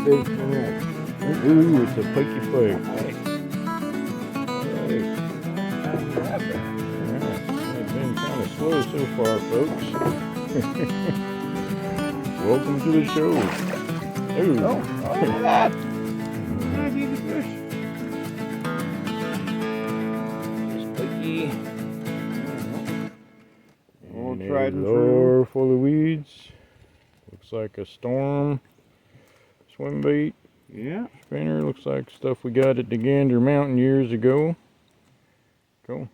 bait coming up. Ooh, it's a pikey pike. Nice. It's been kind of slow so far, folks. Welcome to the show. Ooh. Oh, look at that. Nice easy fish. Just pikey. Old And tried a and lure full of weeds. Looks like a storm swim bait. Yeah. Spinner. Looks like stuff we got at the Gander Mountain years ago. Cool.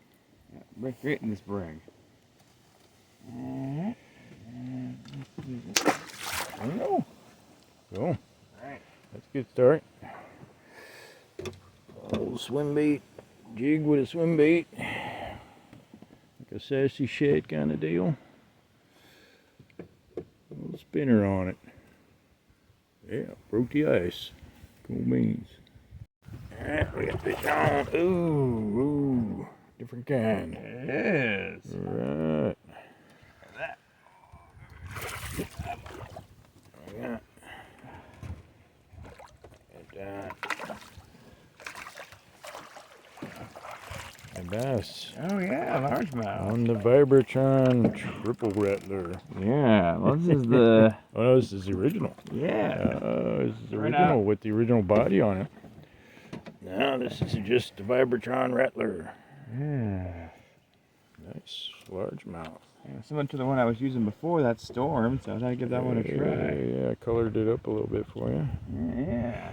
Yeah, right in this brag. I don't know. Cool. Alright. Let's get started. Old swim bait. Jig with a swim bait. Like a sassy shad kind of deal. A little spinner on it. Yeah, broke the ice. Cool beans. Alright, we got fish on. Ooh, different kind. It is. Alright. Look at that. Yeah. And a bass. Oh yeah, largemouth. On the Vibratron triple rattler. Yeah, well this is the... Oh no, this is the original. Yeah. This is the original with the original body on it. Now this is just the Vibratron rattler. Yeah. Nice largemouth. Yeah, similar to the one I was using before that storm, so I thought I'd give that one a try. Yeah, I colored it up a little bit for you. Yeah.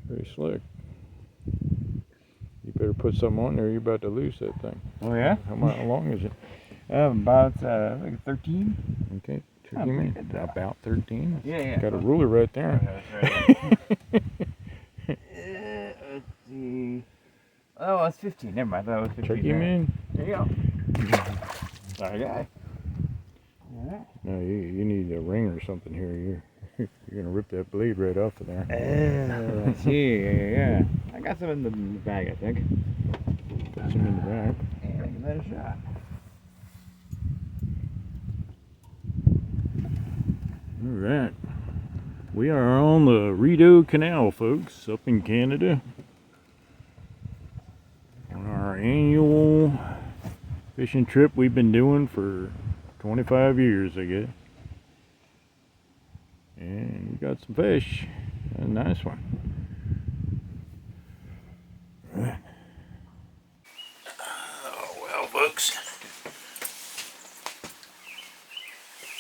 Very slick. You better put something on there. You're about to lose that thing. Oh yeah? How long is it? About like 13. Okay, 13. About 13. Yeah. Got a ruler right there. Okay, that's right. Let's see. Oh, it's 15. Never mind. I thought it was 15. Turkey man. There you go. Sorry, guy. Alright. No, you need a ring or something here. You're gonna rip that blade right off of there. I see. Yeah. I got some in the bag, I think. Put some in the back. Yeah, give that a shot. All right. We are on the Rideau Canal, folks, up in Canada. On our annual fishing trip we've been doing for 25 years, I guess. And we got some fish. A nice one. All right. Oh, well, folks.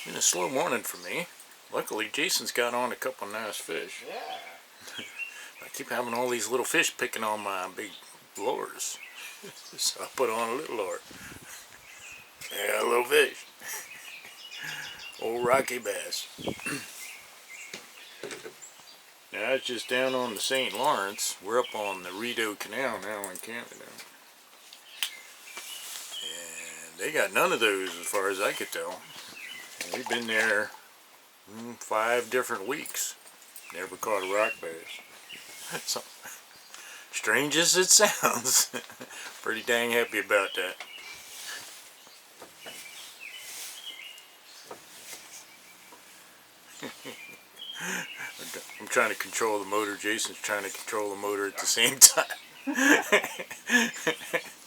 Been a slow morning for me. Luckily, Jason's got on a couple nice fish. Yeah. I keep having all these little fish picking on my big lures. So I put on a little lure. Yeah, a little fish. Old Rocky bass. Now it's just down on the St. Lawrence. We're up on the Rideau Canal now in Canada. And they got none of those as far as I could tell. And we've been there 5 different weeks. Never caught a rock bass. So, strange as it sounds, pretty dang happy about that. I'm trying to control the motor. Jason's trying to control the motor at the same time.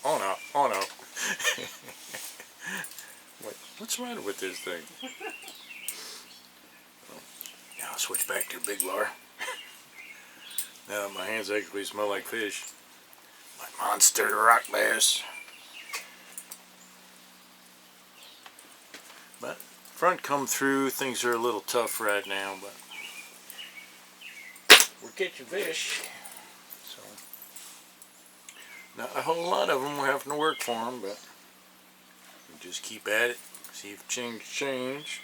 On up, on up. What's the matter with this thing? Now I'll switch back to a big lure. Now my hands actually smell like fish. My monster rock bass. But front come through, things are a little tough right now, but we're catching fish. So not a whole lot of them. We're having to work for them, but we just keep at it. See if things change.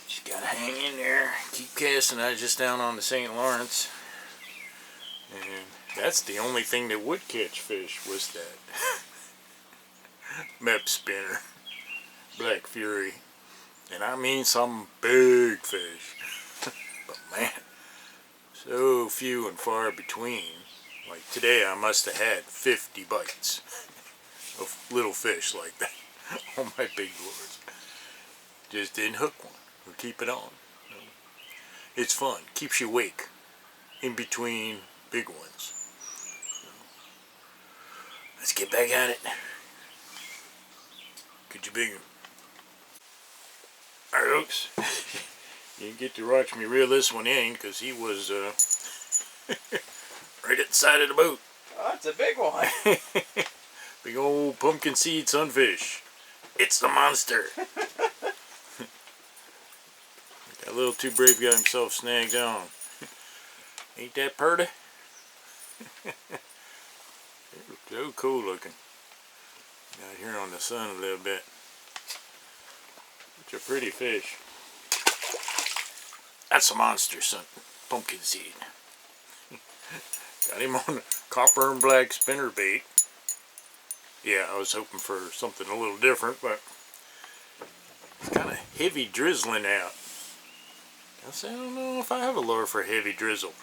Just gotta hang in there. Keep casting. I was just down on the St. Lawrence, and that's the only thing that would catch fish was that Mep spinner, Black Fury, and I mean some big fish. But man, so few and far between. Like today, I must have had 50 bites of little fish like that on my big lures. Just didn't hook one or keep it on. It's fun. Keeps you awake in between big ones. Let's get back at it. Could you big one? Alright, folks. You didn't get to watch me reel this one in because he was right at the side of the boat. Oh, that's a big one. Big old pumpkin seed sunfish. It's the monster. That little too brave got himself snagged on. Ain't that purty? So cool looking. Out here on the sun a little bit. Such a pretty fish. That's a monster, son. Pumpkin seed. Got him on a copper and black spinner bait. Yeah, I was hoping for something a little different, but it's kind of heavy drizzling out. I say, I don't know if I have a lure for heavy drizzle.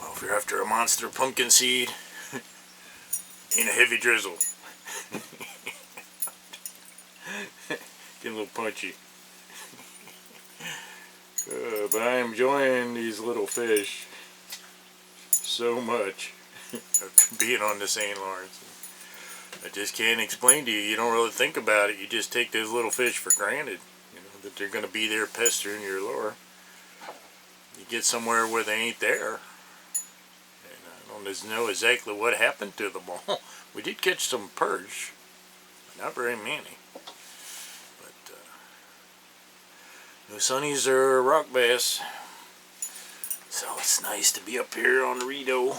Well, if you're after a monster pumpkin seed, ain't a heavy drizzle. Getting a little punchy. But I am enjoying these little fish so much after being on the St. Lawrence. I just can't explain to you. You don't really think about it. You just take those little fish for granted. You know, that they're going to be there pestering your lure. You get somewhere where they ain't there. And I don't know exactly what happened to them all. We did catch some perch. But not very many. No sunnies or rock bass, so it's nice to be up here on the Rideau.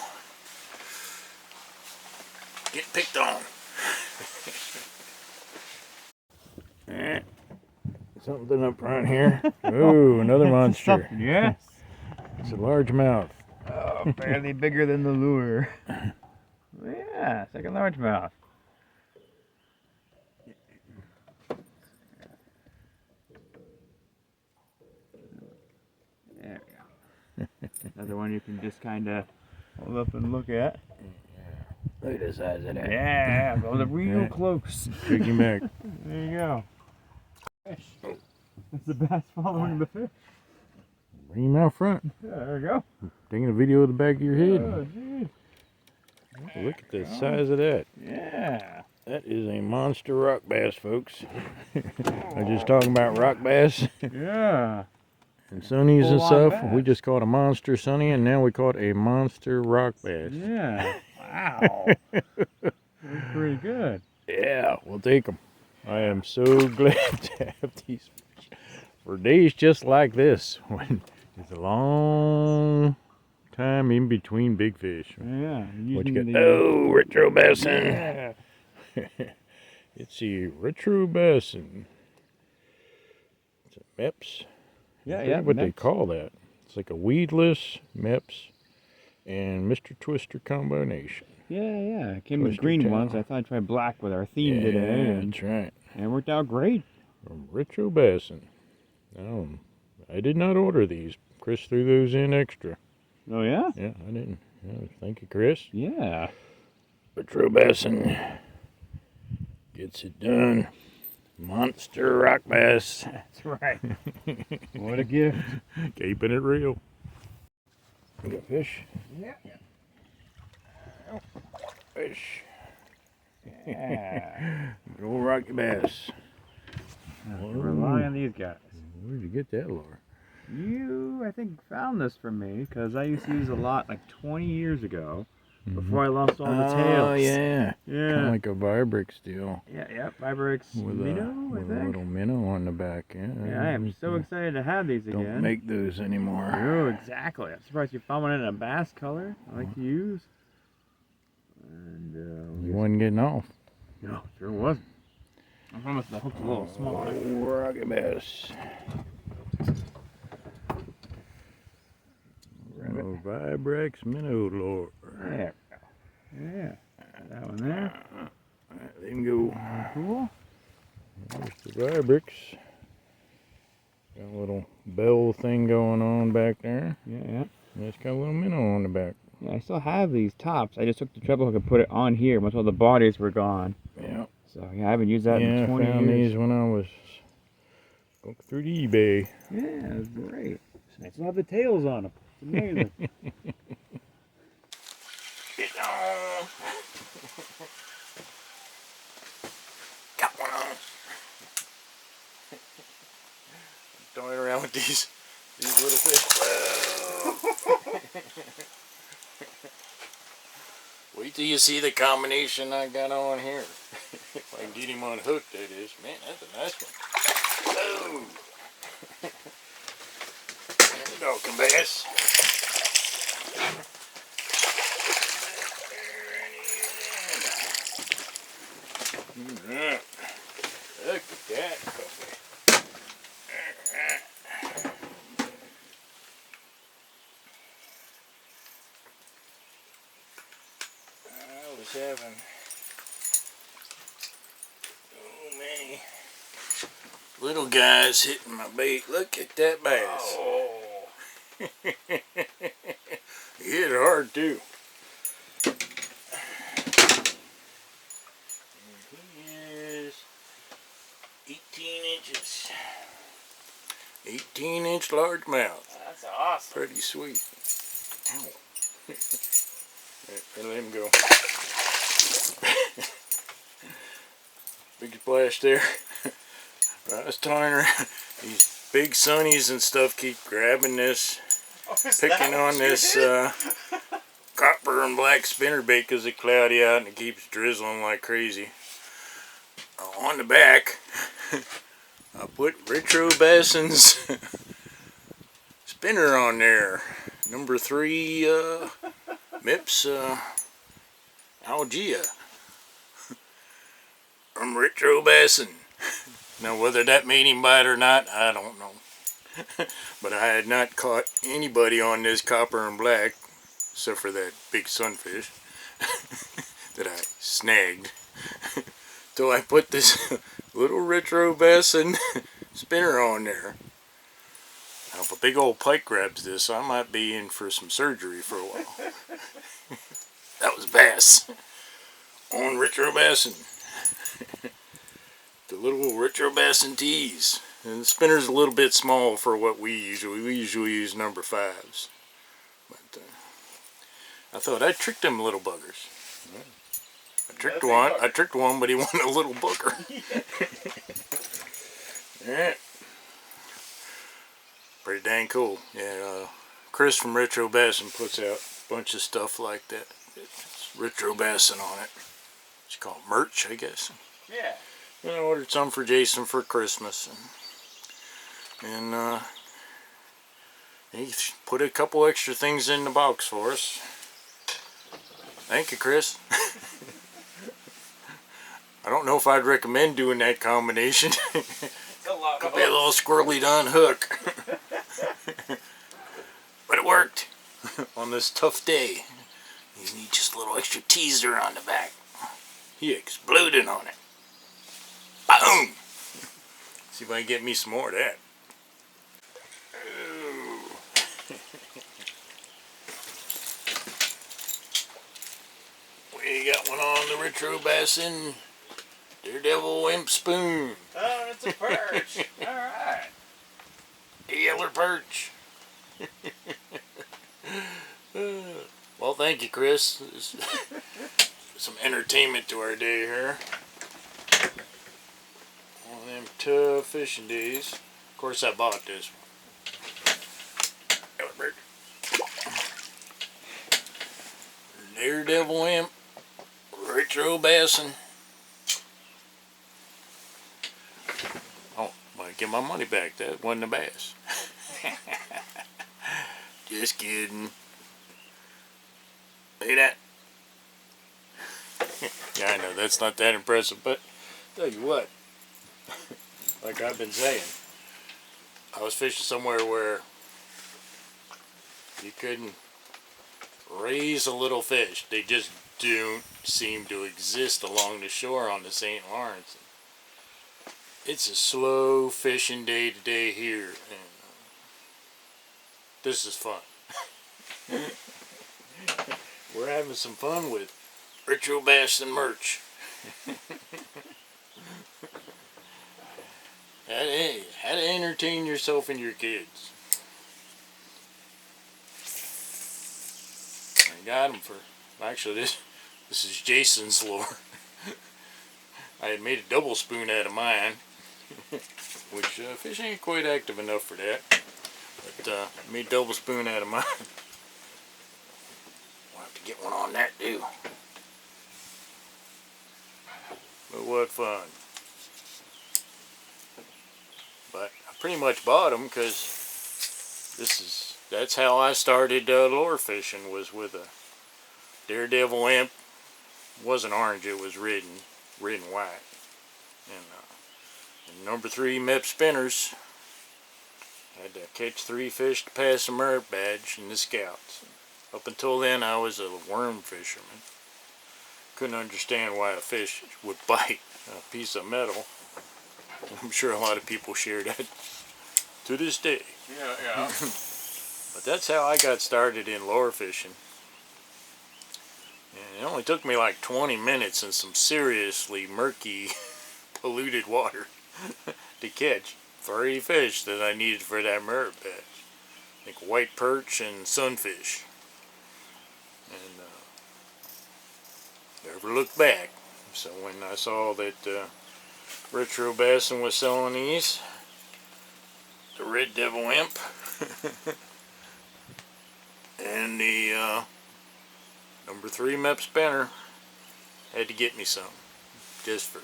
Get picked on. Something up front here. Ooh, another monster. Yes. It's a largemouth. Oh, barely bigger than the lure. Yeah, second largemouth. There we go. Another one you can just kind of hold up and look at. Look at the size of that. Yeah, go real close. Take him back. There you go. Fish. That's the bass following the fish. Bring him out front. There we go. Taking a video of the back of your head. Oh, geez. Look at the size of that. Yeah. That is a monster rock bass, folks. I'm just talking about rock bass. Yeah. And sunnies and Full-on stuff. bass. We just caught a monster sunny, and now we caught a monster rock bass. Yeah. Wow. That's pretty good. Yeah, we'll take them. I am so glad to have these fish for days just like this, when it's a long time in between big fish. Yeah. What you got? Oh, retro bassin. Yeah. It's a retro bassin. It's a Meps. Yeah, I yeah. forget what they next. call that. It's like a weedless Meps and Mr. Twister combination. Yeah, yeah. It came with Twister green tail. ones. I thought I'd try black with our theme Yeah, today. And that's right. it worked out great. From Retro Bassin. I did not order these. Chris threw those in extra. Oh, yeah? Yeah, I didn't. Yeah, thank you, Chris. Yeah. Retro Bassin gets it done. Monster rock bass. That's right. What a gift. Keeping it real. We got fish. Yeah. Fish. Yeah. Good old rocky bass. Rely on these guys. Where'd you get that lure? You, I think, found this for me because I used to use a lot like 20 years ago before I lost all the tails. Oh, yeah. Kind Yeah. of like a Vibrix deal. Yeah, yeah. Vibrix With minnow, a I think. little minnow on the back. Yeah, Yeah, I am so excited to have these again. Don't make those anymore. Oh, exactly. I'm surprised you found one in a bass color I like to use. And You wasn't getting off. no, sure wasn't. I promise the hook's a little smaller. Oh, rocky bass. Oh, Vibrix minnow lure. There we go. Yeah. That one there. Let him go. Cool. There's the Vibrix. Got a little bell thing going on back there. Yeah, yeah. And it's got a little minnow on the back. Yeah, I still have these tops. I just took the treble hook and put it on here once all the bodies were gone. Yeah. So yeah, I haven't used that Yeah, in I 20 found years. these when I was Look through the eBay. Yeah, it's great. They still have the tails on them. It's amazing. Get on. Got one on. Toying around with these little fish. Wait till you see the combination I got on here. If I can get him on hook, that is. Man, that's a nice one. Oh. Falcon bass. Alright. Look at that puppy. Alright. I was having so many little guys hitting my bait. Look at that bass. Oh. He hit hard too. And he is 18 inches. 18-inch largemouth. That's awesome. Pretty sweet. Ow. Right, let him go. Big splash there. I was tying around. These big sunnies and stuff keep grabbing this, picking on this copper and black spinnerbait because it's cloudy out and it keeps drizzling like crazy. On the back, I put Retro Basson's spinner on there. Number 3 Mips Algia from Retro Basson. Now whether that made him bite or not, I don't know. But I had not caught anybody on this copper and black except for that big sunfish that I snagged. So I put this little Retro Basson spinner on there. Now if a big old pike grabs this, I might be in for some surgery for a while. That was bass on Retro Basson. The little Retro Basson tees. And the spinner's a little bit small for what we usually use number 5s. But I thought I tricked them little buggers. I tricked one, but he wanted a little booger. Alright. Pretty dang cool. Yeah, Chris from Retro Basson puts out a bunch of stuff like that. It's Retro Basson on it. It's called merch, I guess. Yeah. I ordered some for Jason for Christmas. And he put a couple extra things in the box for us. Thank you, Chris. I don't know if I'd recommend doing that combination. It's a lot. Could be a little squirrely done hook. But it worked on this tough day. You need just a little extra teaser on the back. He exploded on it. Boom! See if I can get me some more of that. We got one on the Retro Basson Daredevil Wimp Spoon. Oh, it's a perch. Alright. A yeller perch. Well, thank you, Chris. Some entertainment to our day here. One of them tough fishing days. Of course, I bought this one. Yeller perch. Daredevil Wimp. Retro Basson. Oh, might get my money back. That wasn't a bass. Just kidding. Look at that. Yeah, I know that's not that impressive, but tell you what, like I've been saying, I was fishing somewhere where you couldn't raise a little fish. They just don't seem to exist along the shore on the St. Lawrence. It's a slow fishing day today here, and this is fun. We're having some fun with Retro Basson merch. How to entertain yourself and your kids. I got them for, actually this is Jason's lure. I had made a double spoon out of mine, which fish ain't quite active enough for that. But made a double spoon out of mine. We'll have to get one on that too. But what fun. But I pretty much bought them because that's how I started lure fishing, was with a Daredevil imp. It wasn't orange, it was red and white. And number 3 MEP spinners. Had to catch 3 fish to pass the merit badge in the Scouts. Up until then I was a worm fisherman. Couldn't understand why a fish would bite a piece of metal. I'm sure a lot of people share that to this day. Yeah. But that's how I got started in lure fishing. And it only took me like 20 minutes in some seriously murky, polluted water to catch 3 fish that I needed for that merit badge. I think white perch and sunfish. And never looked back. So when I saw that Retro Bassin was selling these, the Red Devil Imp and the number 3 MEP spinner, had to get me some, just for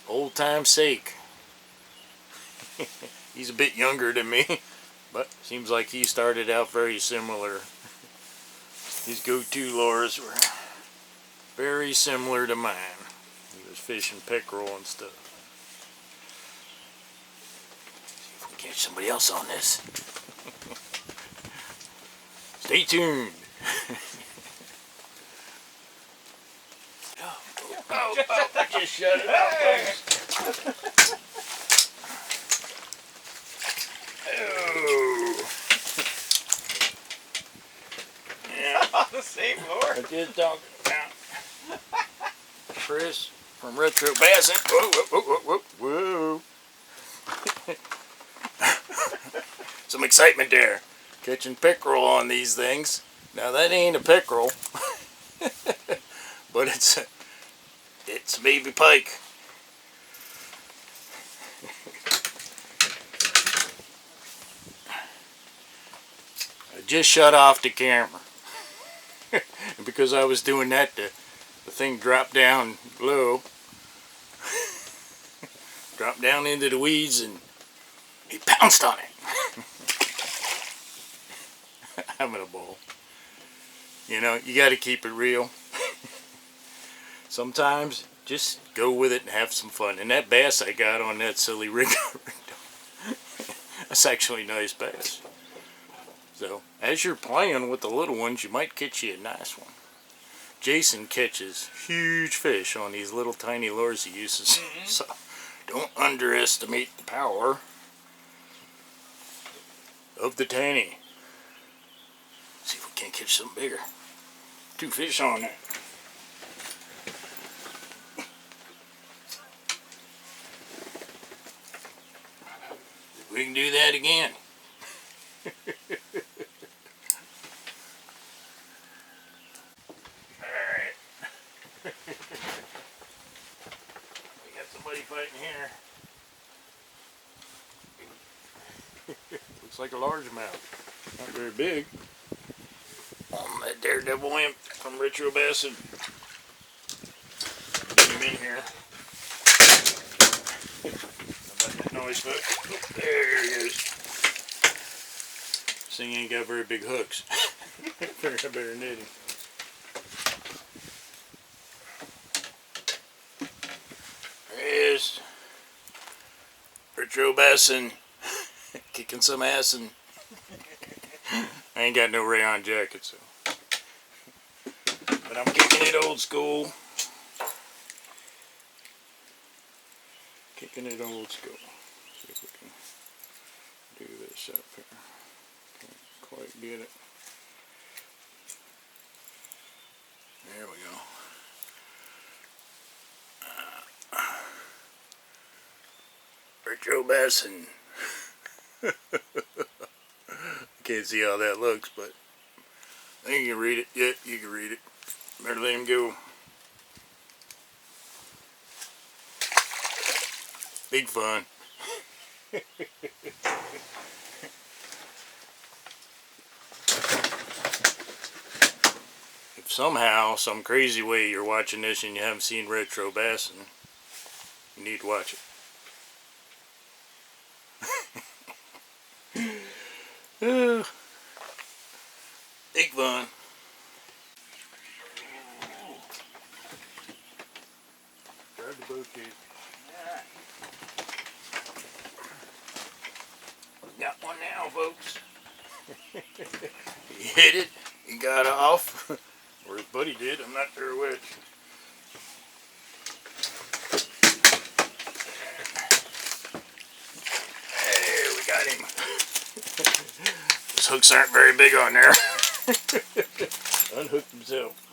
old time's sake. He's a bit younger than me, but seems like he started out very similar. His go-to lures were very similar to mine. He was fishing pickerel and stuff. See if we can catch somebody else on this. Stay tuned. I just shut it off. Oh. Yeah. The same lure. I just talking about Chris from Retro Bassin. Whoa, whoa, whoa, whoa, whoa. Some excitement there. Catching pickerel on these things. Now that ain't a pickerel, but it's a baby pike. I just shut off the camera. And because I was doing that, the thing dropped down low. Dropped down into the weeds and he pounced on it. Having a ball. You know, you got to keep it real. Sometimes just go with it and have some fun. And that bass I got on that silly rig, that's actually a nice bass. So, as you're playing with the little ones, you might catch you a nice one. Jason catches huge fish on these little tiny lures he uses. So, don't underestimate the power of the tanny. See if we can't catch something bigger. 2 fish on it. We can do that again. Alright. We got somebody fighting here. Looks like a largemouth. Not very big. On that Daredevil Imp from Retro Bassin. Get him in here. How about that noise hook? Oh, there he is. This thing ain't got very big hooks. I better knit him. There he is. Retro Bassin. Kicking some ass, and I ain't got no rayon jacket, so. But I'm kicking it old school. Kicking it old school. See if we can do this up here. Can't quite get it. There we go. Retro bassin. Can't see how that looks, but I think you can read it. Yeah, you can read it. Better let him go. Big fun. If somehow, some crazy way you're watching this and you haven't seen Retro Bassin', you need to watch it. Big fun. Grab the boat, kid. Got one now, folks. He hit it, he got off, or his buddy did, I'm not sure which. There, we got him. Those hooks aren't very big on there. Unhooked himself.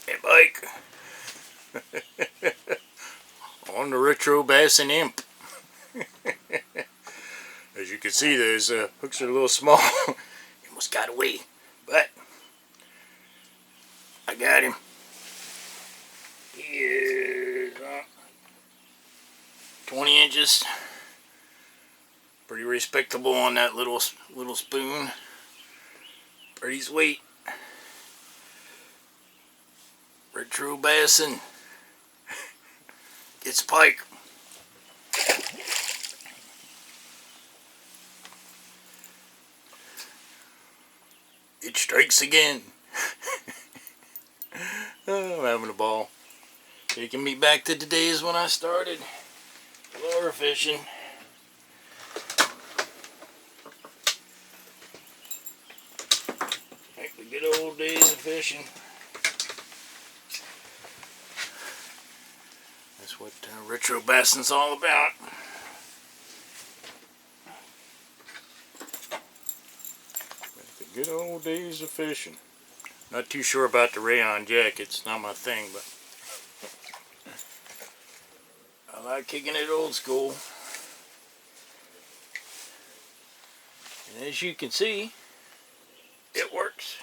Hey, Mike. On the Retro Bassin' Imp. As you can see, those hooks are a little small. He almost got away, but I got him. He is 20 inches. Pretty respectable on that little spoon. Pretty sweet. Retro Bassin'. It's pike. It strikes again. Oh, I'm having a ball. Taking me back to the days when I started lure fishing. Like the good old days of fishing. That's what Retro Bassin's all about. Like the good old days of fishing. Not too sure about the rayon jackets, not my thing, but I like kicking it old school. And as you can see, it works.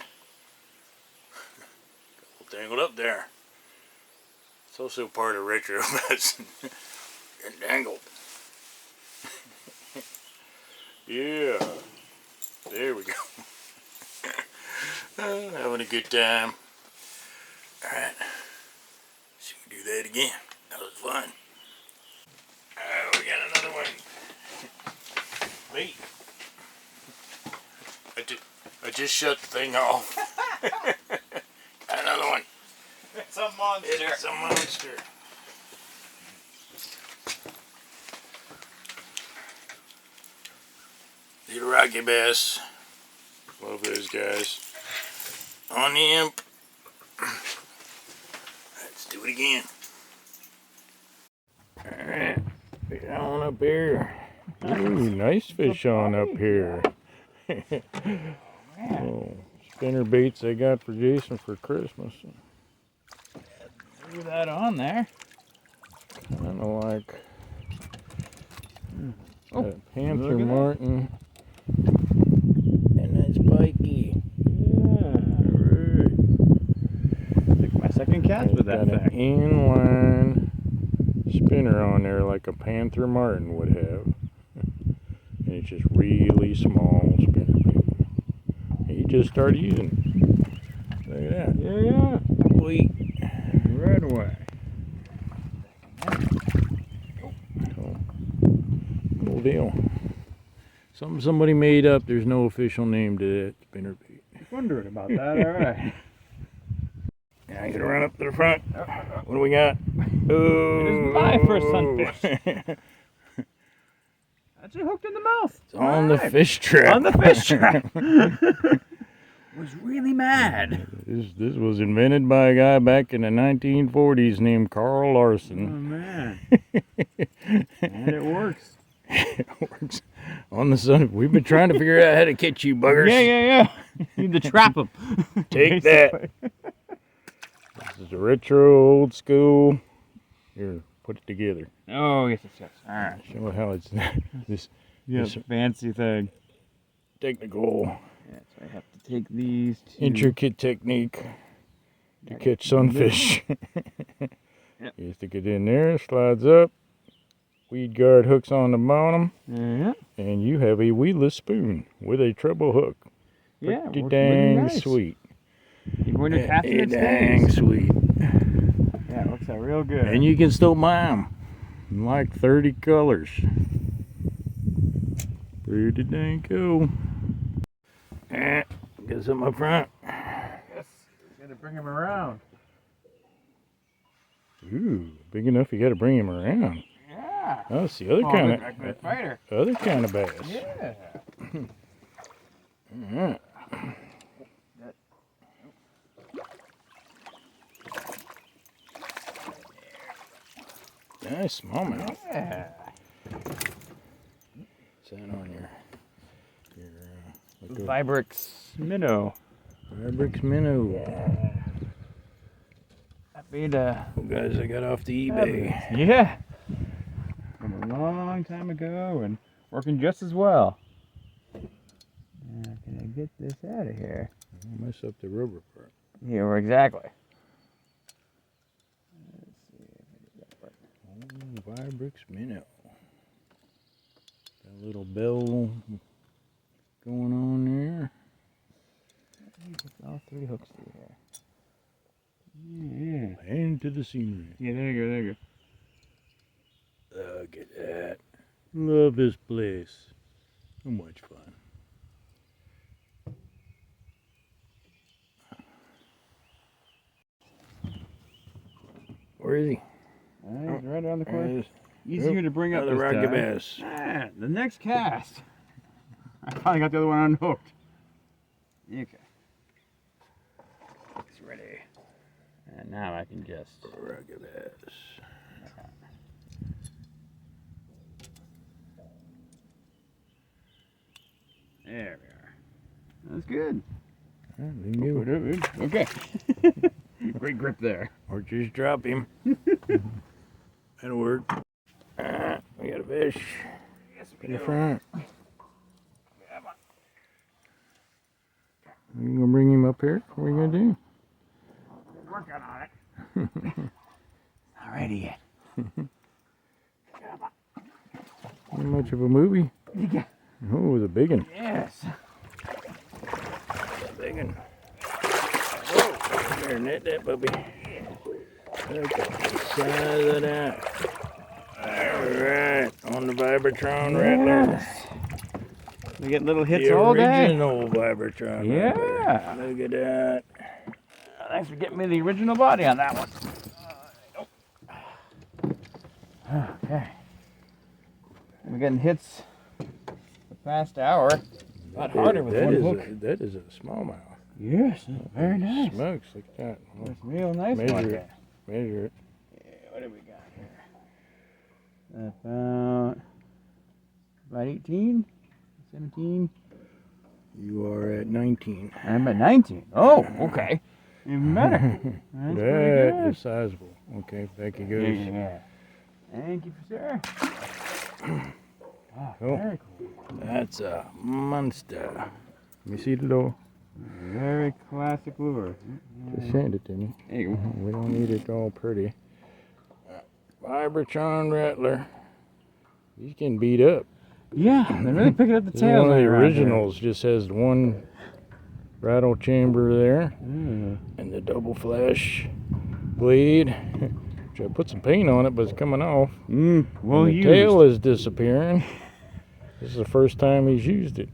Got tangled up there. It's also part of Retro Bassin'. And dangled. Yeah. There we go. Having a good time. Alright. So we do that again. That was fun. We got another one. Wait. I just shut the thing off. Got another one. It's a monster. It's a monster. Little Rocky Bass. Love those guys. On the Imp. Let's do it again. Alright. Fish on up here. Ooh, nice fish on up here. Oh, spinner baits I got for Jason for Christmas. Leave that on there. Kind of like Oh, Panther Martin. And that's pikey. Yeah, alright. Like my second cast with that got an inline spinner on there like a Panther Martin would have. And it's just really small spinner bait. He just started using it. Look at that. Yeah. Sweet. Right away. Cool deal. Something somebody made up. There's no official name to that spinner bait. Wondering about that. Alright. Now I'm gonna run up to the front. What do we got? Oh, It is my first sunfish. Actually hooked in the mouth. It's on the fish trap. On the fish trap. Was really mad. This was invented by a guy back in the 1940s named Carl Oh Larson. man. And it works. Works on the sun. We've been trying to figure out how to catch you buggers. Yeah. You need to trap them. Take that. This is a retro, old school. Here, put it together. Oh, yes. All right. Show how it's this Fancy thing. technical, Yeah, so I have to take these two. intricate technique to catch sunfish. Yep. You stick it in there, slides up. Weed guard hooks on the bottom. Yeah. And you have a weedless spoon with a treble hook. Pretty Works dang really nice. sweet. Even when you're casting, it dang stays. sweet. Yeah, it looks out real good. And you can still buy them in like 30 colors. Pretty dang cool. Get some up front. Yes, gotta bring him around. Ooh, big enough you gotta bring him around. Yeah. Oh, it's the other kind of bass. Yeah. Alright. Nice smallmouth. Yeah. Set on your Vibrix minnow. Vibrix minnow. Yeah. That beat Guys, I got off the eBay. Yeah. From a long time ago and working just as well. Now, can I get this out of here? I'll mess up the rubber part. Yeah, exactly. Let's see if I get that part. Oh, Vibrix minnow. Got a little bell going on there. All three hooks through here. Yeah. And to the scenery. Yeah, there you go. Look at that. Love this place. So much fun. Where is he? He's right around the corner. There Easier to bring up the this rocket time. bass. Ah, the next cast. I finally got the other one unhooked. Okay. It's ready. And now I can just... Rocket bass. There we are. That's good. Okay. Great grip there. Or just drop him. That'll work. We got a fish. Yes, In the front. You gonna bring him up here? What are you gonna do? Working on it. Not ready yet. Not much of a movie. Oh, the big one. Yes. The big one. Whoa, there, net that puppy. Look at the size of that. Alright, on the Vibratron Rattler. We get little hits The all day. original Vibratron Yeah. Rattler. Look at that. Thanks for getting me the original body on that one. Okay. We're getting hits the past hour. A lot harder with one hook. That is a smallmouth. Yes, very nice. Smokes, look at that. That's real nice Measure one. it. Measure it. Yeah, what have we got here? About 18, 17. You are at 19. I'm at 19. Oh, okay. Even better. That's pretty That good. is sizable. Okay, back he goes. Yeah. Thank you, sir. Oh, Cool. very cool. That's a monster. Let me see the door. Very classic lure. Just hand it to me. There you go. We don't need it all pretty. Vibratron Rattler. He's getting beat up. Yeah, they're really picking up the This is tails. one of the around here. originals. Just has one rattle chamber there. Mm. And the double flash blade. Which I put some paint on it, but it's coming off. Well the used. tail is disappearing. This is the first time he's used it.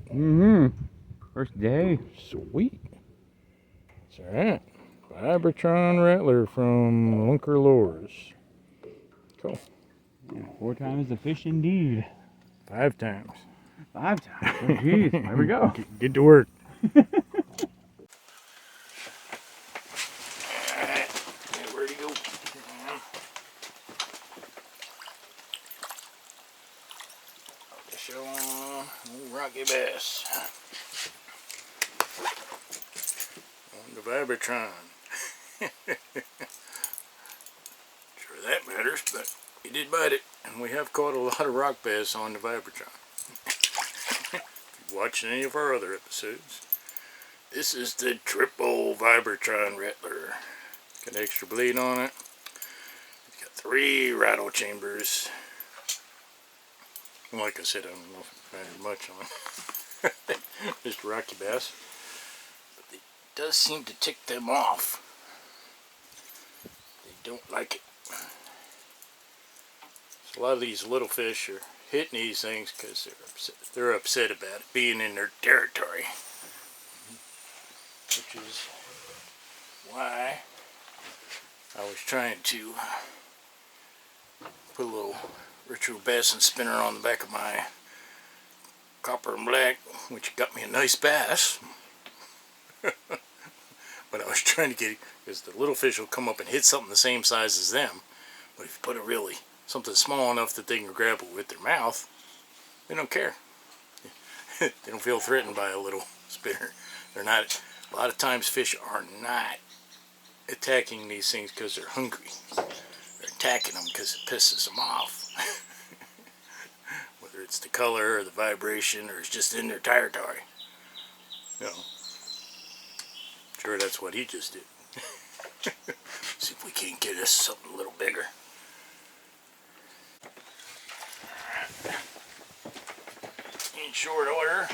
First day. Sweet. That's alright. Vibratron Rattler from Lunker Lures. Cool. Yeah, 4 times the fish indeed. 5 times. 5 times. Oh, geez. There we go. Get to work. Alright. Where'd he go? Show on old Rocky Bass on the Vibratron. Sure that matters, but he did bite it, and we have caught a lot of rock bass on the Vibratron. If you've watched any of our other episodes, this is the triple Vibratron Rattler. Got an extra blade on it. It's got 3 rattle chambers. Like I said, I don't know if it matters much on just Rocky Bass, but it does seem to tick them off. They don't like it. So a lot of these little fish are hitting these things because they're upset about it being in their territory, which is why I was trying to put a little ritual bassin spinner on the back of my copper and black, which got me a nice bass. But I was trying to get it because the little fish will come up and hit something the same size as them. But if you put it really something small enough that they can grab it with their mouth, they don't care. They don't feel threatened by a little spinner. They're not. A lot of times fish are not attacking these things because they're hungry. They're attacking them because it pisses them off. Whether it's the color or the vibration or it's just in their territory. You know, sure that's what he just did. See if we can't get us something a little bigger. In short order,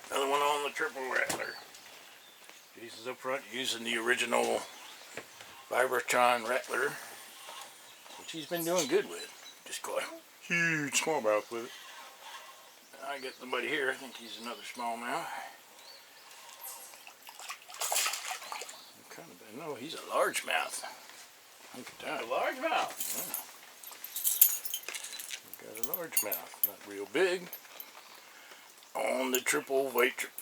another one on the triple Rattler. Jason's up front using the original Vibratron Rattler, which he's been doing good with. Just caught a huge smallmouth with it. I got somebody here, I think he's another smallmouth. Kind of, no, he's a largemouth. Look at that. A largemouth? Yeah. Got a largemouth, not real big. On the triple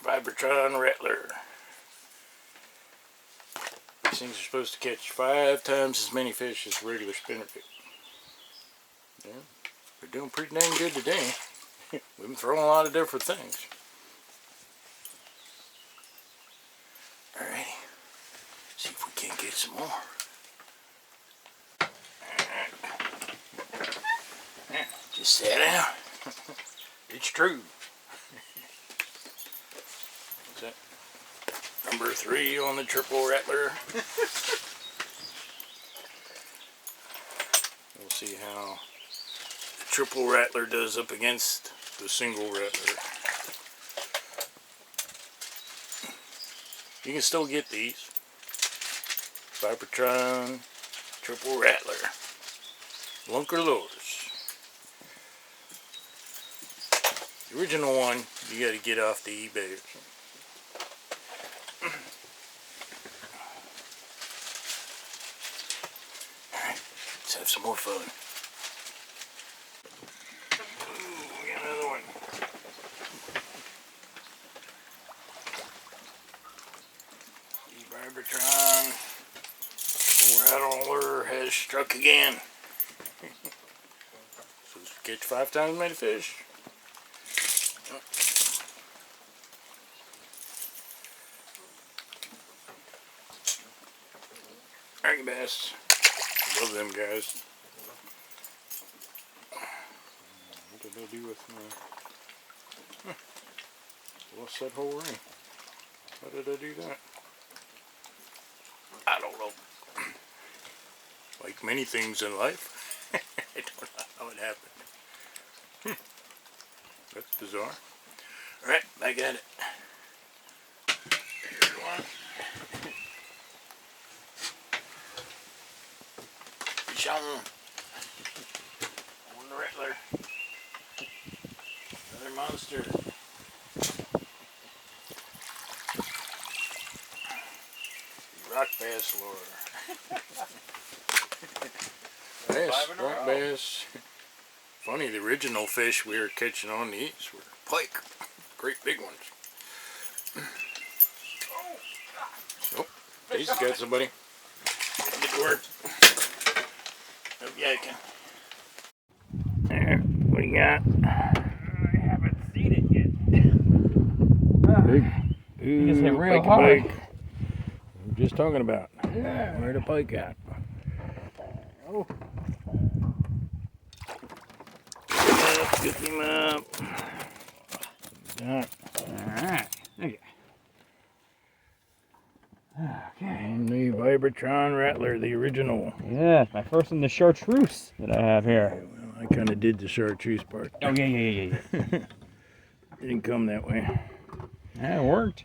Vibratron Rattler. These things are supposed to catch 5 times as many fish as regular spinnerbait. Yeah, they're doing pretty dang good today. We've been throwing a lot of different things. Alrighty, see if we can't get some more. Just sit down. It's true. What's that? Number 3 on the triple Rattler. We'll see how the triple Rattler does up against the single Rattler. You can still get these. Vibratron triple Rattler. Lunker lures. The original one you gotta get off the eBay or something. Alright, let's have some more fun. Ooh, we got another one. The Vibratron Rattler has struck again. Supposed to catch 5 times as many fish. Rocky Bass. Love them guys. What did I do with my... Lost that whole ring. How did I do that? I don't know. Like many things in life, I don't know how it happened. That's bizarre. Alright, back at it. Here's one. Fish on the Rattler. Another monster. Rock bass lure. Bass, rock bass. Funny, the original fish we were catching on these were pike. Great big ones. Oh, Jason's got somebody. Get to work. Oh, yeah, I can. There, what do you got? Big. You just hit real Pikey hard. pike. I'm just talking about. Yeah. Where the pike at? Oh. Pick him up. Alright. Thank you. Okay. And the Vibratron Rattler, the original. Yeah, my first in the chartreuse that I have here. Well, I kind of did the chartreuse part. Oh, yeah. Didn't come that way. Yeah, it worked.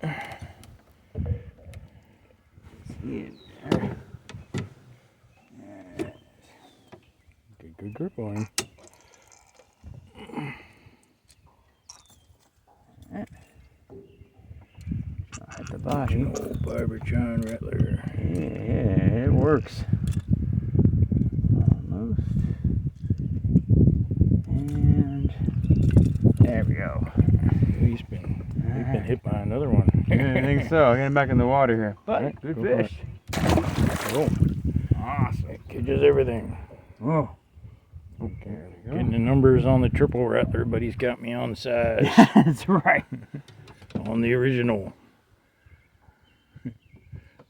See it there. Good grip on him. At the body. Old Vibratron Rattler. Yeah, it works. Almost. And there we go. He's been hit by another one. Yeah, I think so. Getting back in the water here. But Right, good go for fish. Oh, Awesome. it catches everything. Oh. Okay, There we go. getting the numbers on the triple rattler, but he's got me on size. That's right. On the original.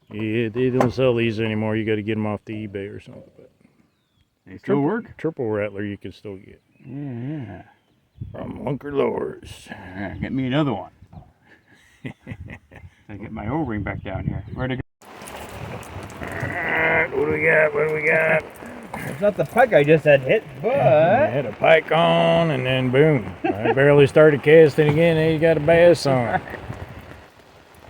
Yeah, they don't sell these anymore. You got to get them off the eBay or something. But They still work? Triple rattler you can still get Yeah. from Lunker Lures. Get me another one. I get my O-ring back down here. Where'd it go? Alright, what do we got? What do we got? It's not the pike I just had hit, I but had a pike on, and then boom. I barely started casting again, and you got a bass on.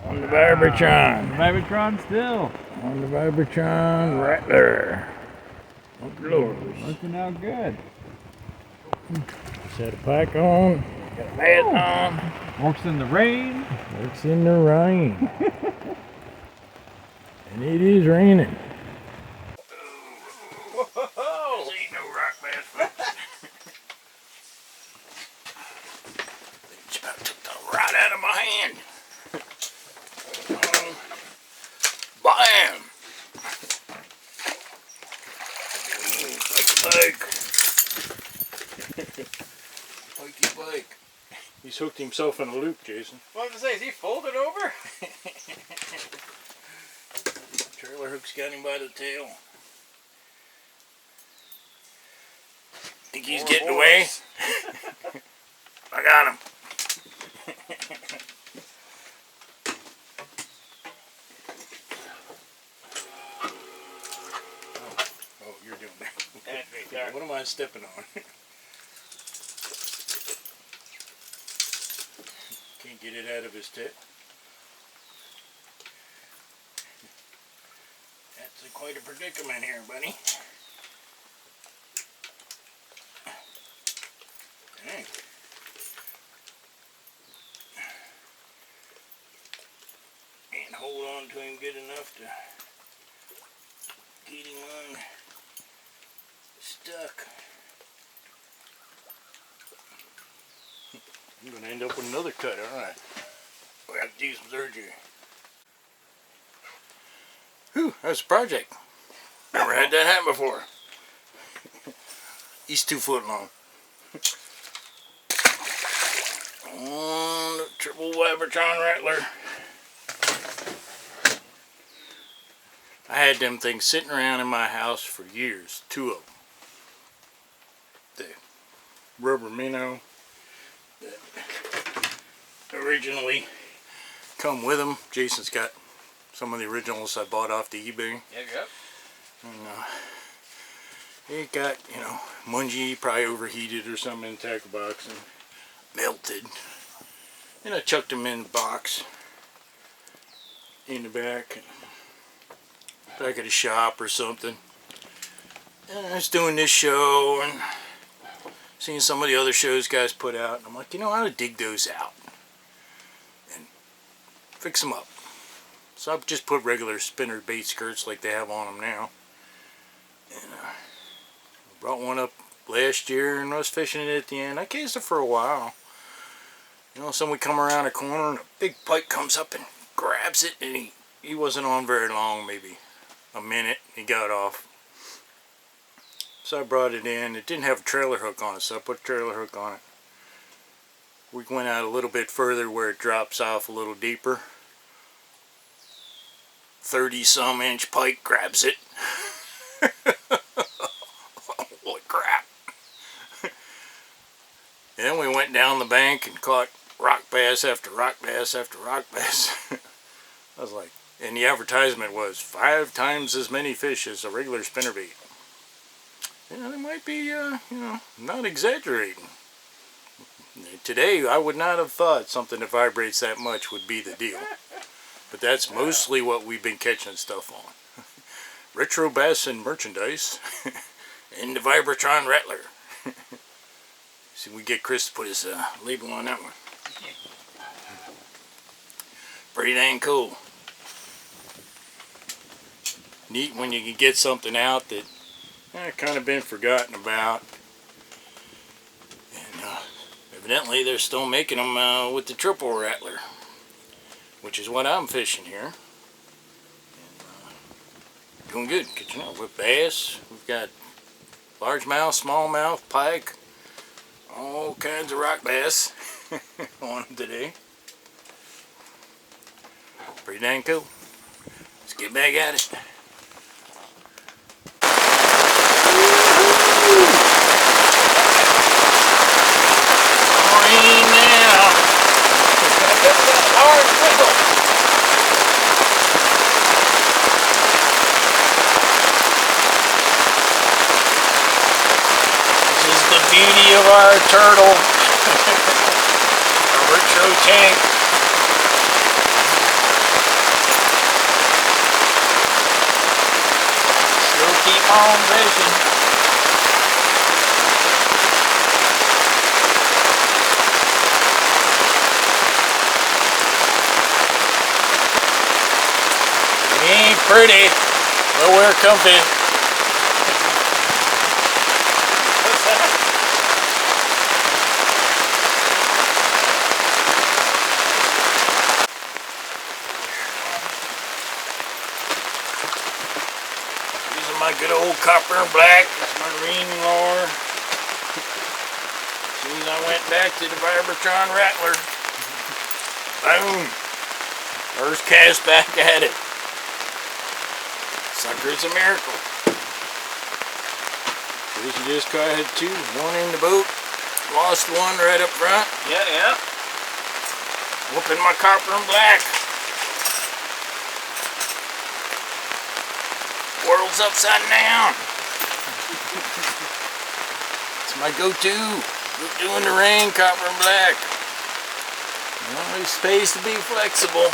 On the Vibratron. Vibratron still. On the Vibratron Rattler. Lunker Lures. Looking out good. Just had a pike on, got a bass on. Works in the rain. Works in the rain. And it is raining. Whoa! This ain't no rock bass, folks. They just about took the right out of my hand. Bam! Pike. Pikey pike. He's hooked himself in a loop, Jason. What was I say? Is he folded over? Trailer hook's got him by the tail. Think he's getting away? I got him. Oh, you're doing that. What am I stepping on? Can't get it out of his tip. That's quite a predicament here, buddy. Dang. And hold on to him good enough to get him unstuck. I'm going to end up with another cut, aren't I? We have to do some surgery. Whew, that's a project. Never had that happen before. He's 2 foot long. On the triple Vibratron Rattler. I had them things sitting around in my house for years, 2 of them. The rubber minnow that originally come with them. Jason's got some of the originals I bought off the eBay. Yep. And, it got, mungy, probably overheated or something in the tackle box and melted. And I chucked them in the box in the back of the shop or something. And I was doing this show and seeing some of the other shows guys put out. And I'm like, I ought to dig those out and fix them up. So I just put regular spinner bait skirts like they have on them now. And brought one up last year and I was fishing it at the end. I cased it for a while. Someone come around a corner and a big pike comes up and grabs it, and he wasn't on very long, maybe a minute. He got off. So I brought it in. It didn't have a trailer hook on it, so I put a trailer hook on it. We went out a little bit further where it drops off a little deeper. 30-some inch pike grabs it. Holy crap. And then we went down the bank and caught rock bass after rock bass after rock bass. I was like, and the advertisement was 5 times as many fish as a regular spinnerbait. Yeah, they might be, not exaggerating. Today, I would not have thought something that vibrates that much would be the deal. But that's mostly what we've been catching stuff on. Retro bass and merchandise. And the Vibratron Rattler. See, we get Chris to put his label on that one. Pretty dang cool. Neat when you can get something out that kind of been forgotten about. And evidently they're still making them with the triple rattler, which is what I'm fishing here. And, doing good, catching up with bass. We've got largemouth, smallmouth, pike, all kinds of rock bass on them today. Pretty dang cool. Let's get back at it. Beauty of our turtle, our retro tank. Still keep on fishing. It ain't pretty, but we're comfy. My good old copper and black. That's my marine lure. As soon as I went back to the Vibratron Rattler, boom! First cast back at it. Sucker's a miracle. You just caught two, one in the boat, lost one right up front. Yeah. Whooping my copper and black. World's upside down. It's my go-to. Doing the rain, copper and black. Always pays to be flexible.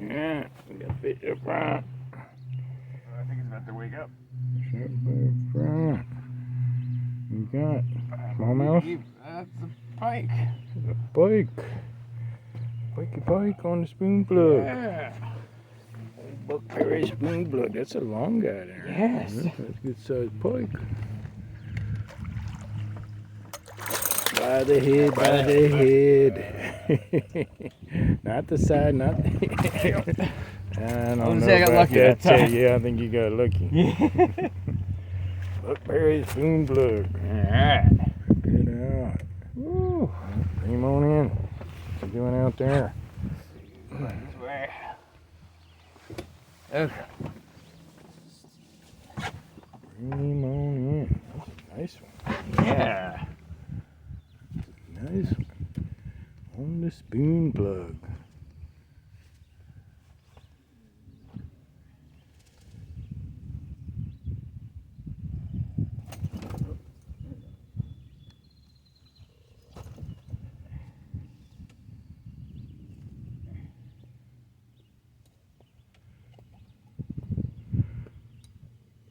Yeah, we got fish up front. I think he's about to wake up. Fish up front. We got smallmouth. That's a pike. A pike. Pike on the spoon plug. Yeah. Buckberry spoon plug. That's a long guy there. Yes. That's a good sized pike. By the head. Not the side, not the head. I don't know about that. Yeah, I think you got lucky. Buckberry spoon plug. Alright. Good out. Woo. Bring him on in. What's he doing out there? This way. Okay. Bring him on in. That's a nice one. Yeah. Nice one. On the spoon plug.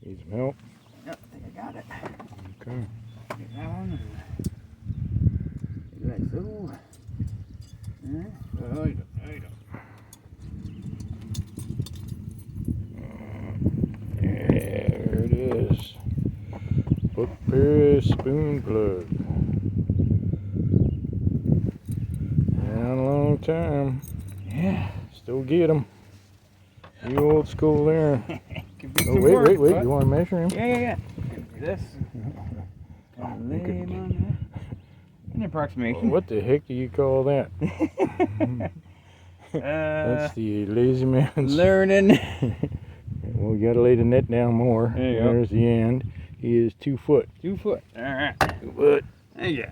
Need some help? Yep, I think I got it. Okay. Get that one. Like so. Right. There it is. Buckberry spoon plug. Been a long time. Yeah. Still get them. You old school there. Could be Oh, some wait. work, You want to measure him? Yeah. This. Oh, Lay him on An approximation. What the heck do you call that? That's the lazy man's learning. Well, we gotta lay the net down more. There's the end. He is 2 foot. 2 foot. All right. 2 foot. Yeah.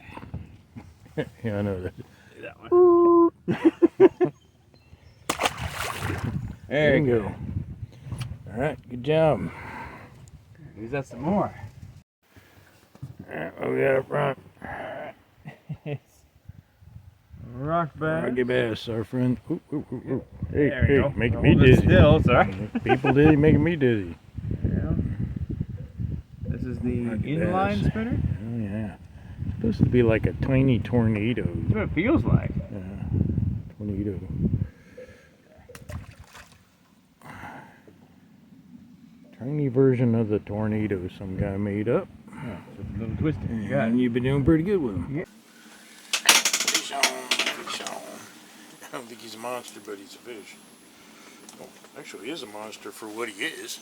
Yeah, I know that. That one. There you go. All right, good job. Use that some more. All right, what we got up front? Rock bass. Rocky bass, our friend. Ooh, ooh, ooh, ooh. Hey, There you go. making me Hold it dizzy. Still, sorry. People dizzy, making me dizzy. Yeah. This is the Rocky inline bass. spinner. Oh yeah. It's supposed to be like a tiny tornado. That's what it feels like. Yeah. Tornado. Tiny version of the tornado some guy made up. Yeah, it's a little twisted. You got And it. you've been doing pretty good with him. Yeah. Fish on, fish on. I don't think he's a monster, but he's a fish. Well, actually, he is a monster for what he is.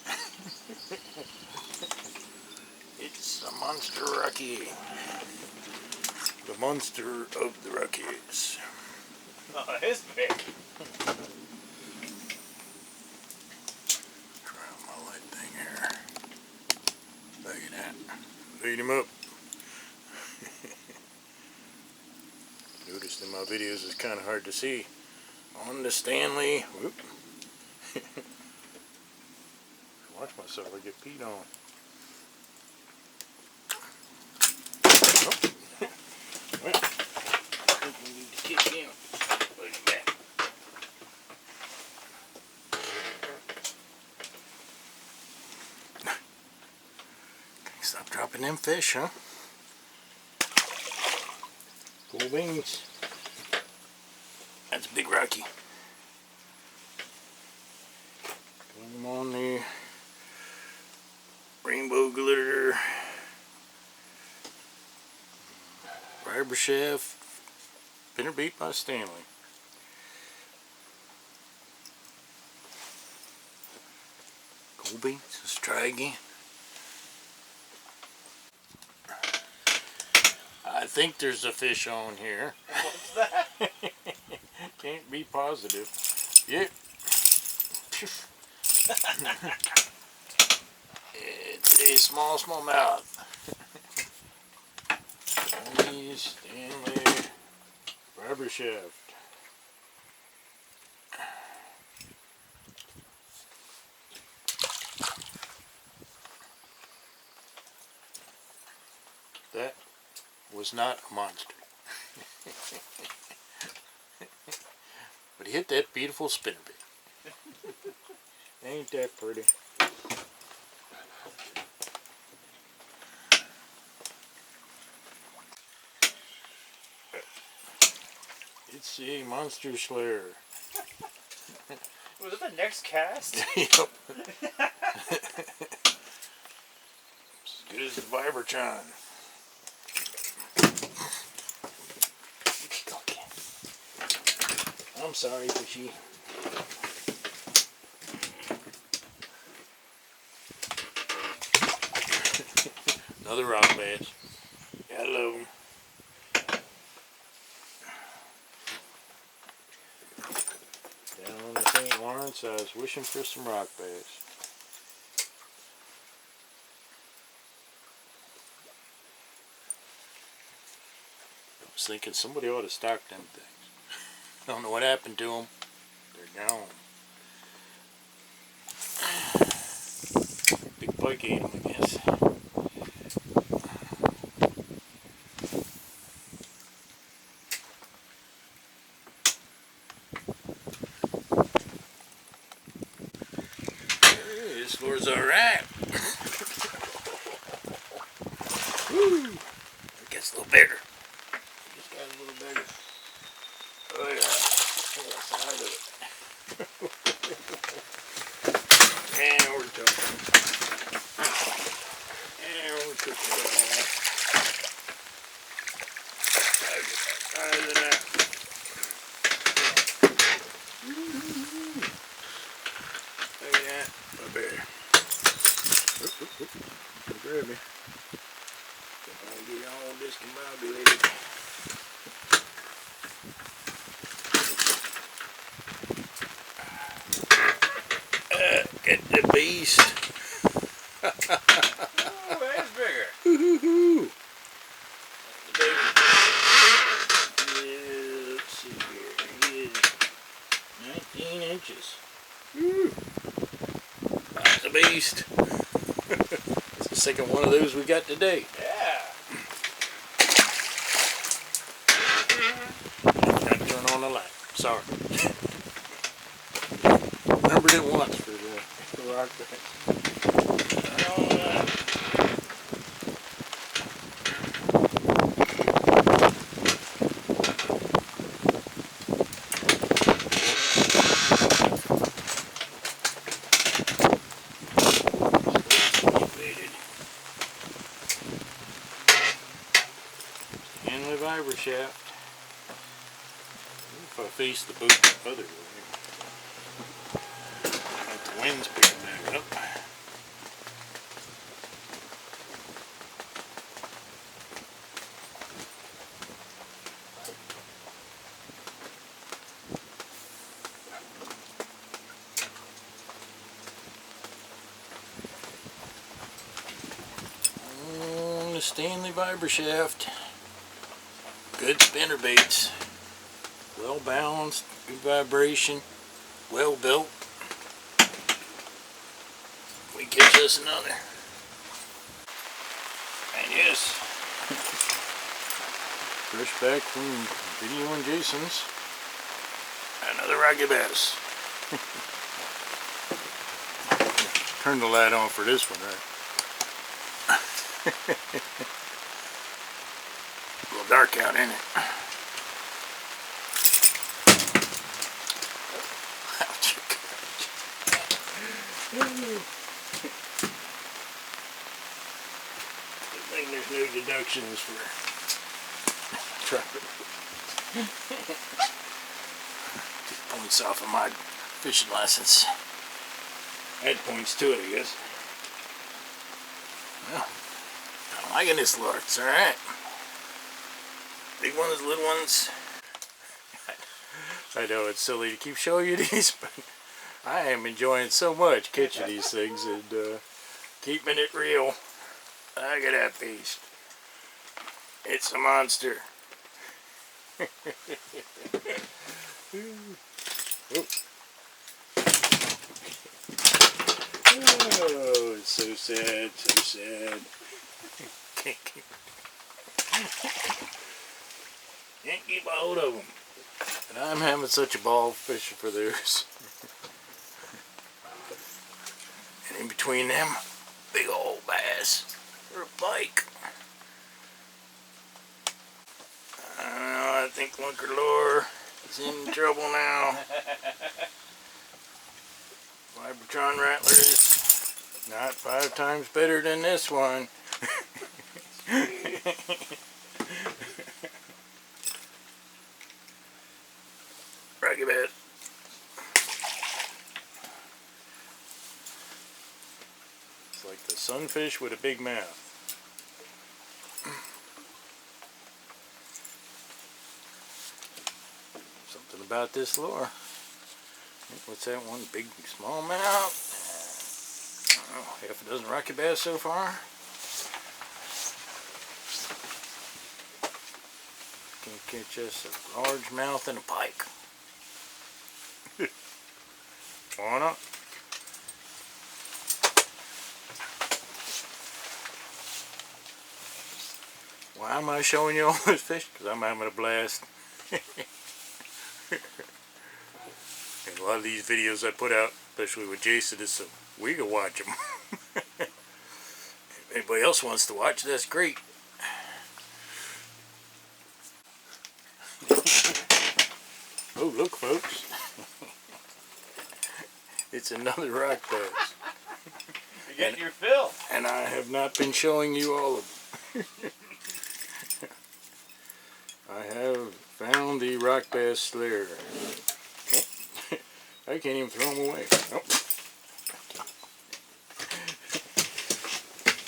It's a monster Rocky. The monster of the Rockies. Oh, it's big. Try my light thing here. Look at that. Lead him up. Noticed in my videos it's kind of hard to see. On the Stanley. Whoop. Watch myself, I get peed on. Oh. Well, I think we need to kick him. Look at that. Stop dropping them fish, huh? Cool beans. That's Big Rocky. Put him on the rainbow glitter fiber shaft spinnerbait by Stanley. Cool beans. Let's try again. I think there's a fish on here. What's that? Can't be positive. Yep. It's a small mouth. Stanley fiber shaft. That was not a monster. But he hit that beautiful spinnerbait. Ain't that pretty? It's a monster slayer. Was it the next cast? Yep. As good as the Vibertron. I'm sorry, fishy. Another rock bass. Gotta love 'em. Down on the St. Lawrence, I was wishing for some rock bass. I was thinking somebody ought to stock them things. I don't know what happened to them. They're gone. Big pike ate them, I guess. Hey, this floor's alright. Woo! It gets a little bigger. Just got a little bigger. Oh yeah. Look at the side of it. And we're talking. And we're cooking it all. Look at that size of that. Look at that. My bear. Oop, oop, oop. Grab me. I'll get all discombobulated. Look at the beast. Oh, that's bigger. Woo-hoo-hoo. Yeah, let's see here. He is 19 inches. Woo. That's a beast. It's the second one of those we got today. Yeah. Got to turn on the light. Sorry. Remembered it once for the rock thing. Turn on the light. Inlet viber shaft. If I face the boat the other way, let the wind's picking back up. The Stanley viber shaft. Good spinner baits. Well balanced, good vibration, well built. We catch us another. And yes, fresh back from video and Jason's, another rocky bass. Turn the light on for this one, right? A little dark out, ain't it? I think there's no deductions for trapping. 2 points off of my fishing license. Add points to it, I guess. Well, I'm liking this lure. It's alright. Big ones, little ones. I know it's silly to keep showing you these, but I am enjoying so much catching these things and keeping it real. Look at that beast. It's a monster. Oh, it's so sad, so sad. Can't keep a hold of them. And I'm having such a ball fishing for those. And in between them, big old bass or a pike. I don't know, I think Lunker Lure is in trouble now. Vibratron Rattlers, not 5 times better than this one. Rocky bass. It's like the sunfish with a big mouth. Something about this lure. What's that one? Big, small mouth. Oh, half a dozen rocky bass so far. Can catch us a largemouth and a pike. On up. Why am I showing you all this fish? Because I'm having a blast. And a lot of these videos I put out, especially with Jason, is so we can watch them. If anybody else wants to watch, that's great. Oh, look, folks. It's another rock bass. You get your fill. And I have not been showing you all of them. I have found the rock bass slayer. Oh, I can't even throw them away. Oh.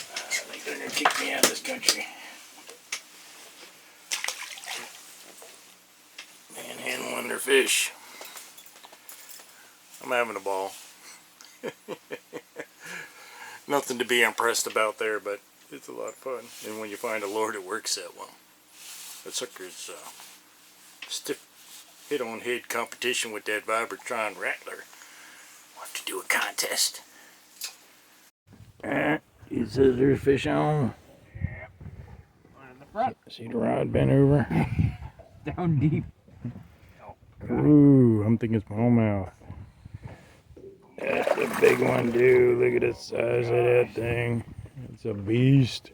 I think they're going to kick me out of this country. Manhandling their fish. I'm having a ball. Nothing to be impressed about there, but it's a lot of fun. And when you find a lure that works that well. The sucker's stiff head-on-head competition with that Vibratron Rattler. Want to do a contest? Alright, you scissors fish on. Yeah. One in the front. See the rod bent over? Down deep. Ooh, I'm thinking smallmouth. That's a big one, dude. Look at the size of that thing. It's a beast.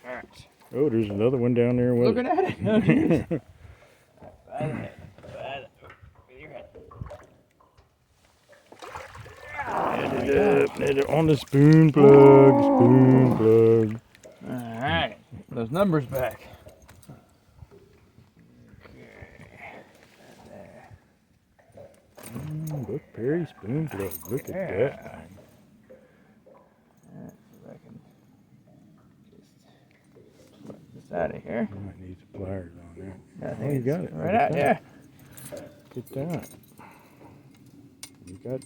Alright. Oh, there's another one down there. Looking at it. Oh, geez. By the head. With your head. Net it on the spoon plug. Spoon plug. Alright. Those numbers back. Look, Perry spoon plug. Look at that thing. I can just put this out of here. You might need some pliers on there. I Oh, you got it. Right out, yeah. Get that. You got.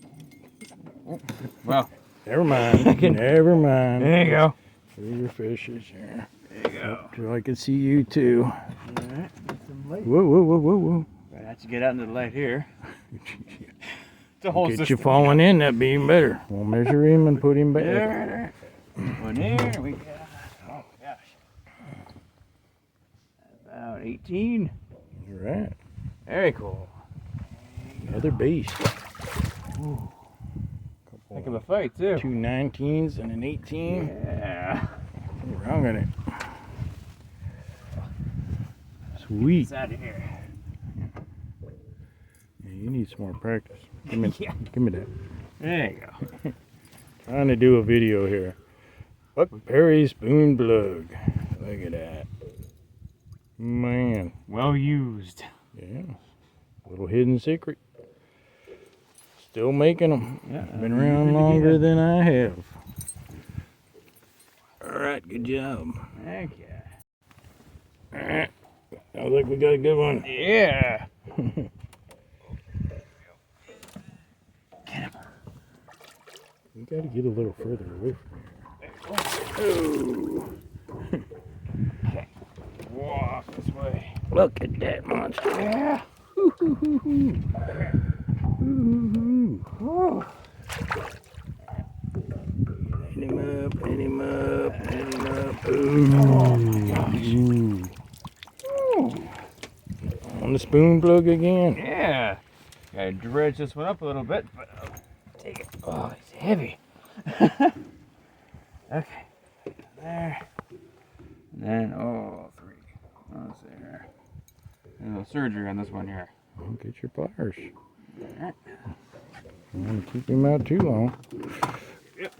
Well, Never mind. Never mind. there you go. There's your fishes here. There you go. So I can see you too. Alright, some light. Whoa, whoa, whoa, whoa, whoa. Right, I have to get out into the light here. The whole Get system. you falling in, that'd be even better. We'll measure him and put him back. There. One here, we got, oh gosh. About 18. All right. Very cool. Another beast. Ooh. Heck of a fight, too. 2 19s and an 18. Yeah. Wrong on it. Sweet. It's out of here. Yeah, you need some more practice. Give me, Yeah. give me that. There you go. Trying to do a video here. Buck Perry spoon plug. Look at that. Man. Well used. Yeah. Little hidden secret. Still making them. Yeah. Been around longer than I have. Alright, good job. Thank you. Alright. Sounds like we got a good one. Yeah. We gotta get a little further away from here. Oh. Okay. Walk this way. Look at that monster. Yeah. Ooh. Oh. Hit him up, hit him up, hit him up. Ooh. Ooh. On the spoon plug again. Yeah. Gotta dredge this one up a little bit, but I'll take it. Oh, it's heavy. Okay. There. And then, oh, 3. Let's see here. A little surgery on this one here. Well, get your pliers. Alright. Don't want to keep him out too long. Yep.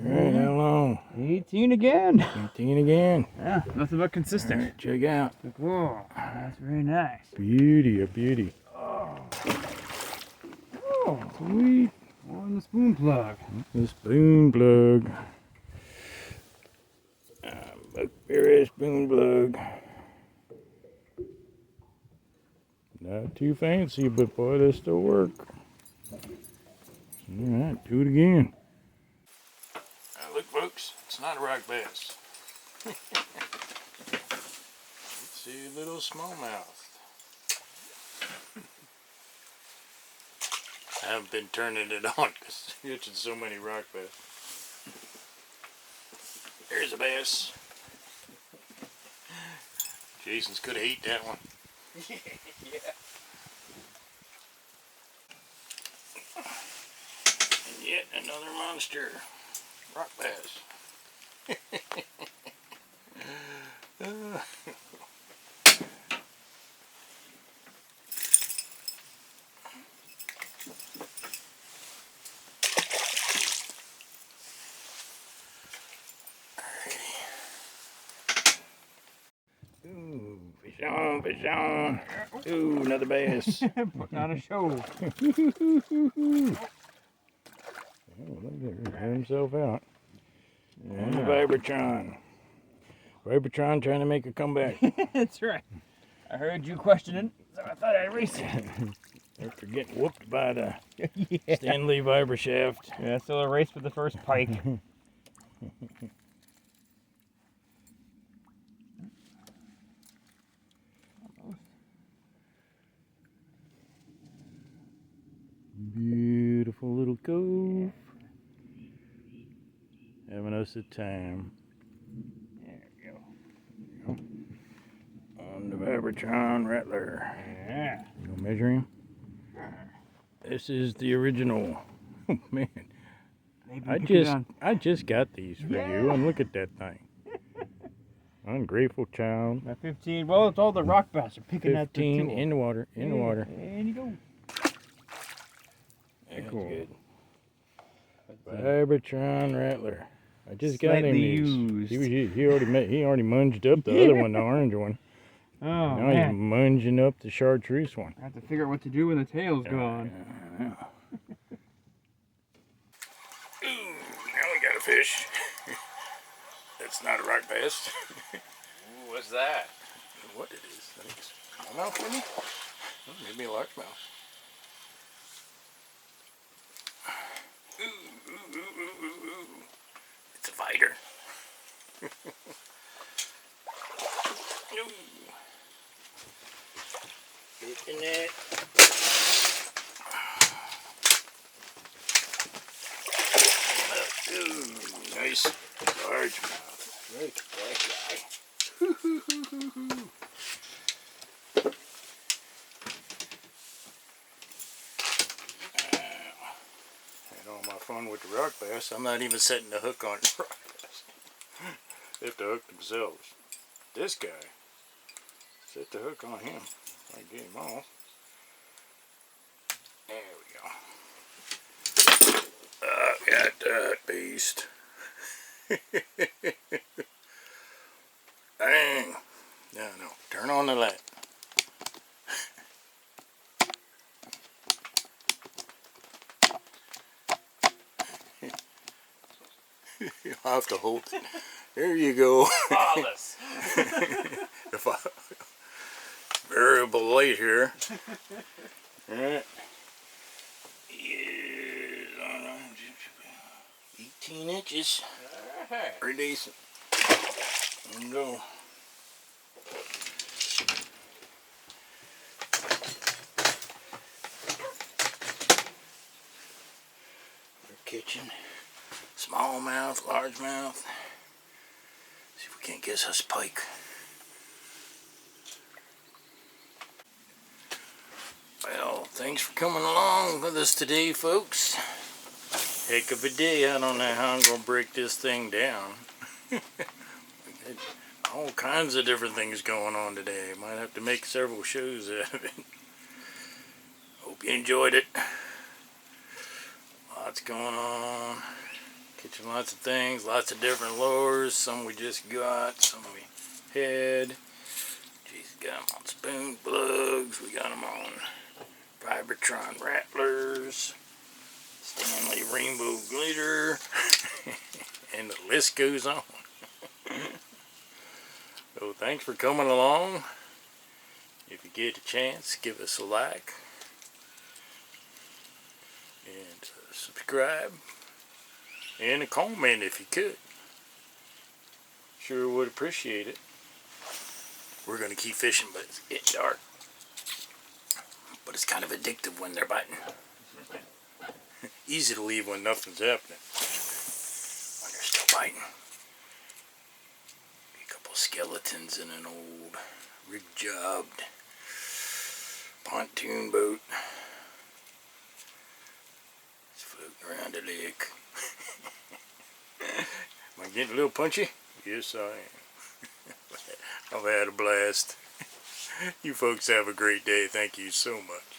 Alright, how long? 18 again. 18 again. Yeah, nothing but consistent. Alright, check out. Whoa, that's very nice. Beauty, a beauty. Oh, Sweet. on the spoon plug. The spoon plug. Buckberry spoon plug. Not too fancy, but boy, they still work. Alright, do it again. Look, folks, it's not a rock bass. It's a little smallmouth. I haven't been turning it on because I'm catching so many rock bass. There's a bass. Jason's could have ate that one. Yeah. And yet another monster. Rock bass. Ooh, fish on, fish on. Ooh, another bass. Putting on a show. Oh, look at him. Let himself out. Yeah. On the Vibratron. Vibratron trying to make a comeback. That's right. I heard you questioning, so I thought I'd race it. After getting whooped by the Yeah. Stanley Vibrashaft. Yeah, still a race for the first pike. Beautiful little cove. Having us a time. There you go. On the Vibratron Rattler. Yeah. You gonna measure him? This is the original. Oh man. I just got these for you, and look at that thing. Ungrateful child. At 15, well, it's all the rock bass are picking at the 15 tool. in the water, in the water. And you go. That's Cool. good. Vibratron Rattler. I just got him these. Used. He already munged up the other one, the orange one. Oh, now man. he's munging up the chartreuse one. I have to figure out what to do when the tail's gone. Ooh, now we got a fish. That's not a rock bass. Ooh, what's that? What it is? I think it's smallmouth, maybe? Oh, maybe a largemouth. Ooh. It's a fighter. Ooh. Getting it. Ooh, nice largemouth. Look at that guy. Had all my fun with the rock bass. I'm not even setting the hook on the rock bass. They have to hook themselves. This guy, set the hook on him. I get him off. There we go. Got that beast. Dang. No. Turn on the light. I'll have to hold it. There you go. Flawless. Variable light here. Alright. Yeah, 18 inches. Pretty decent. There we go. We're catching smallmouth, largemouth. See if we can't guess us pike. Well, thanks for coming along with us today, folks. Heck of a day. I don't know how I'm going to break this thing down. All kinds of different things going on today. Might have to make several shows out of it. Hope you enjoyed it. Lots going on. Catching lots of things, lots of different lures. Some we just got, some we had. Jeez, got them on spoon plugs. We got them on Vibratron Rattlers, Stanley Rainbow Glitter, and the list goes on. So thanks for coming along. If you get a chance, give us a like and subscribe and a comment if you could. Sure would appreciate it. We're going to keep fishing, but it's getting dark. But it's kind of addictive when they're biting. Easy to leave when nothing's happening. When they're still biting. A couple skeletons in an old rig-jobbed pontoon boat. It's floating around the lake. Am I getting a little punchy? Yes, I am. I've had a blast. You folks have a great day. Thank you so much.